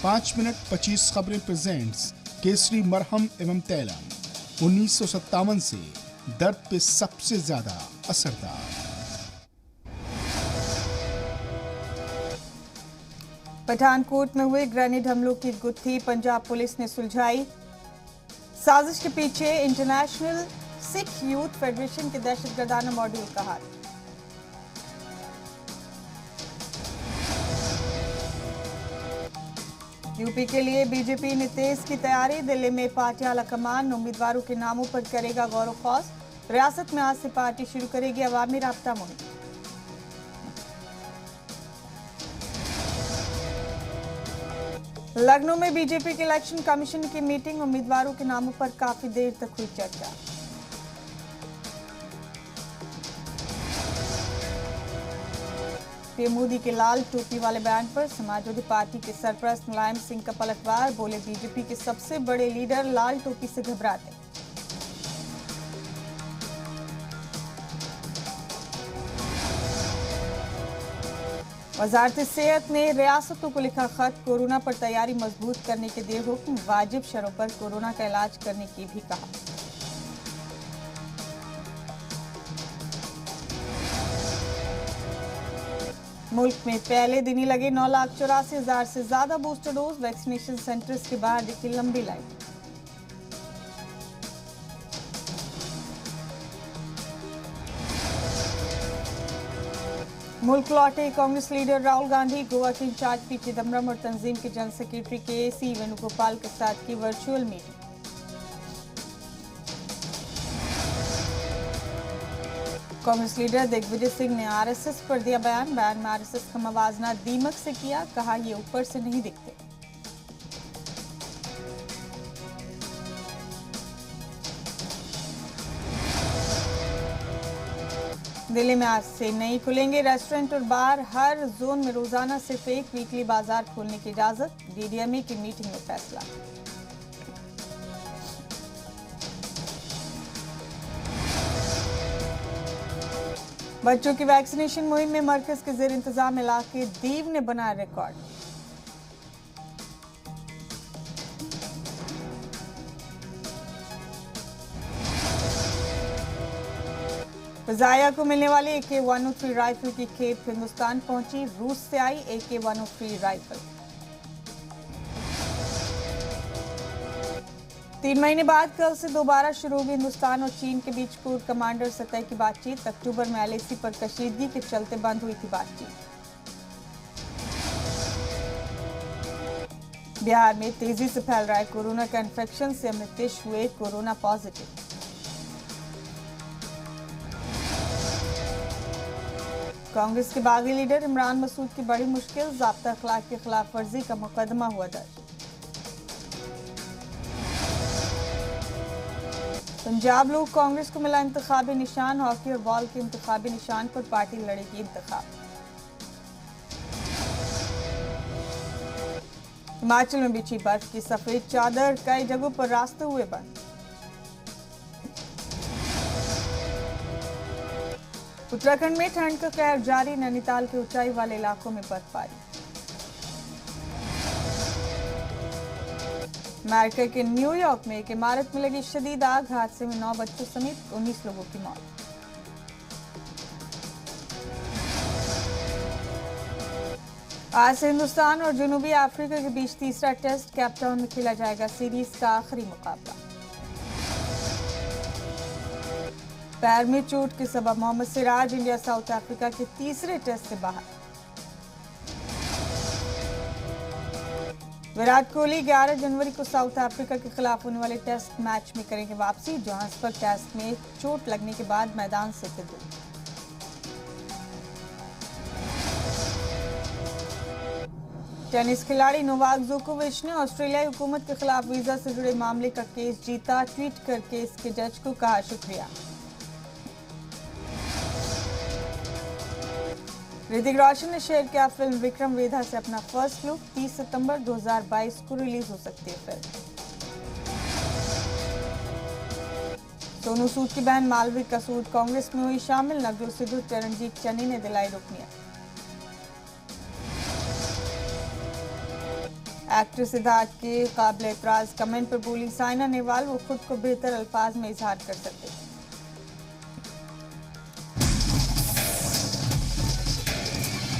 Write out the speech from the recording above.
5 minute 25 खबरें presents Kesari मरहम एवं तैलम 1957 से दर्द पे सबसे ज्यादा असरदार। पठानकोट में हुए ग्रेनेड हमलों की गुत्थी पंजाब पुलिस ने सुलझाई। साजिश के पीछे इंटरनेशनल सिख यूथ फेडरेशन के दहशतगर्दाना मॉड्यूल का हाथ। यूपी के लिए बीजेपी ने तेज की तैयारी। दिल्ली में पार्टी आला कमान उम्मीदवारों के नामों पर करेगा गौर खौस। रियासत में आज से पार्टी शुरू करेगी अवामी राब्ता मुहिम। लखनऊ में बीजेपी के इलेक्शन कमीशन की मीटिंग। उम्मीदवारों के नामों पर काफी देर तक हुई चर्चा। पीएम मोदी के लाल टोपी वाले बयान पर समाजवादी पार्टी के सरपरस्त मुलायम सिंह का पलटवार। बोले बीजेपी के सबसे बड़े लीडर लाल टोपी से घबराते। वजारत सेहत ने रियासतों को लिखा खत। कोरोना पर तैयारी मजबूत करने के दिए हुक्म। वाजिब शर्तों पर कोरोना का इलाज करने की भी कहा। मुल्क में पहले दिन ही लगे 9,84,000 से ज्यादा बूस्टर डोज। वैक्सीनेशन सेंटर्स के बाहर दिखी लंबी लाइन। मुल्क लौटे कांग्रेस लीडर राहुल गांधी। गोवा के इंचार्ज पी चिदम्बरम और तंजीम के जनरल सेक्रेटरी के सी वेणुगोपाल के साथ की virtual meeting. Congress leader Digvijay Singh ने आरएसएस पर दिया बयान। बयान में आरएसएस का मवाजना दीमक से किया। कहा ये ऊपर से नहीं दिखते। दिल्ली में आज से नहीं खुलेंगे रेस्टोरेंट और बार। हर जोन में रोजाना सिर्फ एक वीकली बाजार खोलने की इजाजत। डीडीएमए की मीटिंग में फैसला। बच्चों की वैक्सीनेशन मुहिम में मरकज के जेर इंतजाम इलाके दीव ने बनाया रिकॉर्ड। फजाया को मिलने वाली AK-103 राइफल की खेप हिंदुस्तान पहुंची। रूस से आई AK-103 राइफल। 3 महीने बाद कल से दोबारा शुरू होगी हिंदुस्तान और चीन के बीच कोर कमांडर सतह की बातचीत। अक्टूबर में LAC पर कशीदगी के चलते बंद हुई थी बातचीत। बिहार में तेजी से फैल रहा है कोरोना का इन्फेक्शन। से अमृतेश हुए कोरोना पॉजिटिव। कांग्रेस के बागी लीडर इमरान मसूद की बड़ी मुश्किल। ज़ाब्ता अखलाक की खिलाफ वर्जी का मुकदमा हुआ दर्ज। पंजाब लोग कांग्रेस को मिला इंतखाबी निशान। हॉकी और बॉल के इंतखाबी निशान पर पार्टी लड़ेगी इंतखाब। हिमाचल में बिछी बर्फ की सफेद चादर। कई जगहों पर रास्ते हुए बंद। उत्तराखंड में ठंड का कहर जारी। नैनीताल के ऊंचाई वाले इलाकों में बर्फबारी। अमेरिका के न्यूयॉर्क में एक इमारत में लगी शदीद आग। हादसे में 9 बच्चों समेत 19 लोगों की मौत। आज से हिंदुस्तान और जनूबी अफ्रीका के बीच तीसरा टेस्ट कैपटाउन में खेला जाएगा सीरीज का आखिरी मुकाबला। पैर में चोट के सबब Mohammed Siraj India South Africa के तीसरे टेस्ट से बाहर। विराट कोहली 11 जनवरी को साउथ अफ्रीका के खिलाफ होने वाले टेस्ट मैच में करेंगे वापसी। जोहान्सबर्ग टेस्ट में चोट लगने के बाद मैदान से थे दूर। टेनिस खिलाड़ी नोवाक जोकोविच ने ऑस्ट्रेलियाई हुकूमत के खिलाफ वीजा से जुड़े मामले का केस जीता। ट्वीट करके इसके जज को कहा शुक्रिया। ऋतिक रोशन ने शेयर किया फिल्म विक्रम वेधा से अपना फर्स्ट लुक। 30 सितंबर 2022 को रिलीज हो सकती है फिल्म। सोनू सूद की बहन मालविका सूद कांग्रेस में हुई शामिल। नवजोत सिद्धू चरणजीत चन्नी ने दिलाई रुकनियत। एक्टर सिद्धार्थ के काबिल एतराज कमेंट पर बोली साइना नेहवाल, वो खुद को बेहतर अल्फाज में इजहार कर सकते।